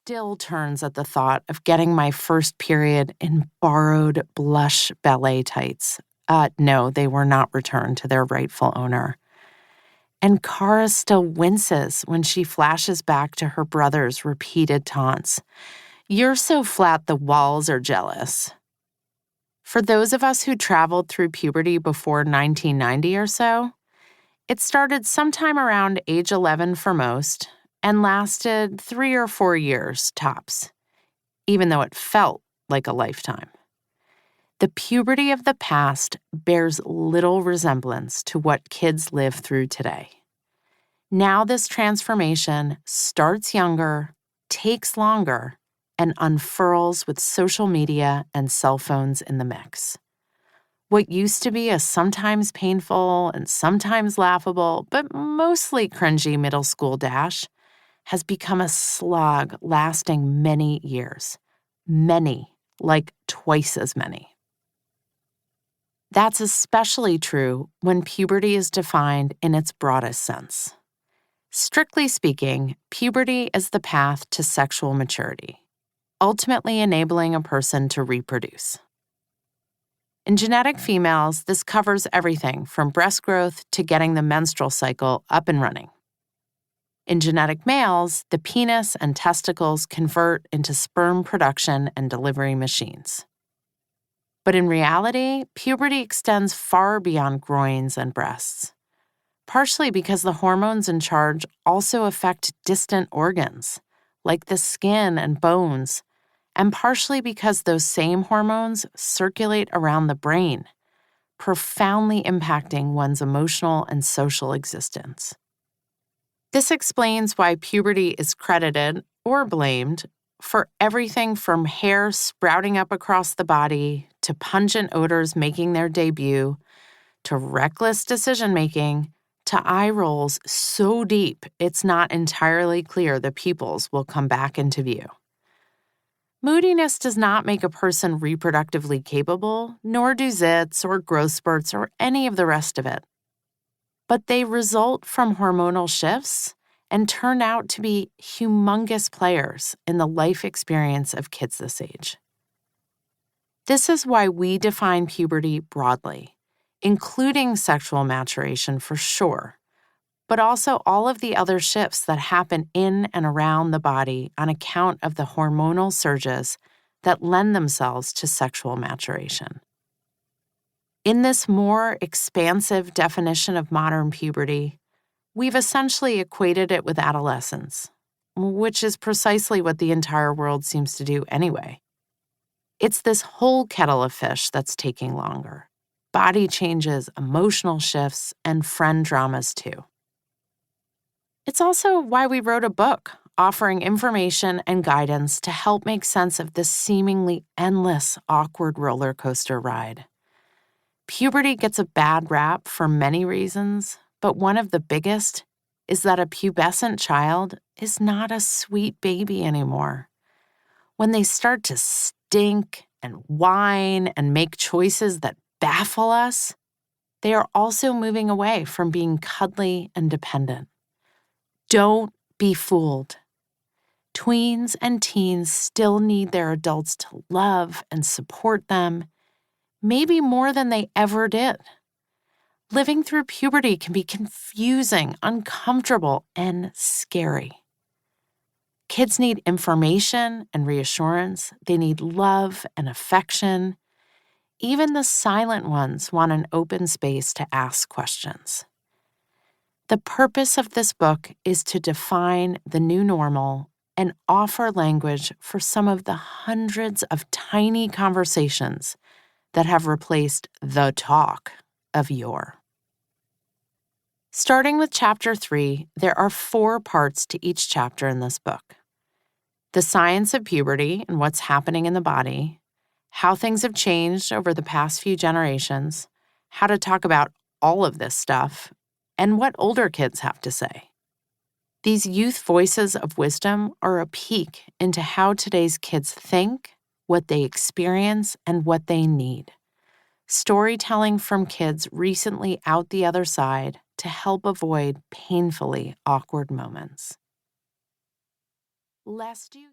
still turns at the thought of getting my first period in borrowed blush ballet tights. No, they were not returned to their rightful owner. And Cara still winces when she flashes back to her brother's repeated taunts. "You're so flat the walls are jealous." For those of us who traveled through puberty before 1990 or so, it started sometime around age 11 for most and lasted 3 or 4 years tops, even though it felt like a lifetime. The puberty of the past bears little resemblance to what kids live through today. Now this transformation starts younger, takes longer, and unfurls with social media and cell phones in the mix. What used to be a sometimes painful and sometimes laughable, but mostly cringy middle school dash has become a slog lasting many years. Many, like twice as many. That's especially true when puberty is defined in its broadest sense. Strictly speaking, puberty is the path to sexual maturity, ultimately enabling a person to reproduce. In genetic females, this covers everything from breast growth to getting the menstrual cycle up and running. In genetic males, the penis and testicles convert into sperm production and delivery machines. But in reality, puberty extends far beyond groins and breasts, partially because the hormones in charge also affect distant organs, like the skin and bones, and partially because those same hormones circulate around the brain, profoundly impacting one's emotional and social existence. This explains why puberty is credited, or blamed, for everything from hair sprouting up across the body, to pungent odors making their debut, to reckless decision-making, to eye rolls so deep it's not entirely clear the pupils will come back into view. Moodiness does not make a person reproductively capable, nor do zits or growth spurts or any of the rest of it. But they result from hormonal shifts and turn out to be humongous players in the life experience of kids this age. This is why we define puberty broadly, including sexual maturation for sure, but also all of the other shifts that happen in and around the body on account of the hormonal surges that lend themselves to sexual maturation. In this more expansive definition of modern puberty, we've essentially equated it with adolescence, which is precisely what the entire world seems to do anyway. It's this whole kettle of fish that's taking longer. Body changes, emotional shifts, and friend dramas too. It's also why we wrote a book offering information and guidance to help make sense of this seemingly endless, awkward roller coaster ride. Puberty gets a bad rap for many reasons, but one of the biggest is that a pubescent child is not a sweet baby anymore. When they start to stink and whine and make choices that baffle us, they are also moving away from being cuddly and dependent. Don't be fooled. Tweens and teens still need their adults to love and support them, maybe more than they ever did. Living through puberty can be confusing, uncomfortable, and scary. Kids need information and reassurance. They need love and affection. Even the silent ones want an open space to ask questions. The purpose of this book is to define the new normal and offer language for some of the hundreds of tiny conversations that have replaced the talk of yore. Starting with Chapter 3, there are 4 parts to each chapter in this book. The science of puberty and what's happening in the body, how things have changed over the past few generations, how to talk about all of this stuff, and what older kids have to say. These youth voices of wisdom are a peek into how today's kids think, what they experience, and what they need. Storytelling from kids recently out the other side to help avoid painfully awkward moments. Lest you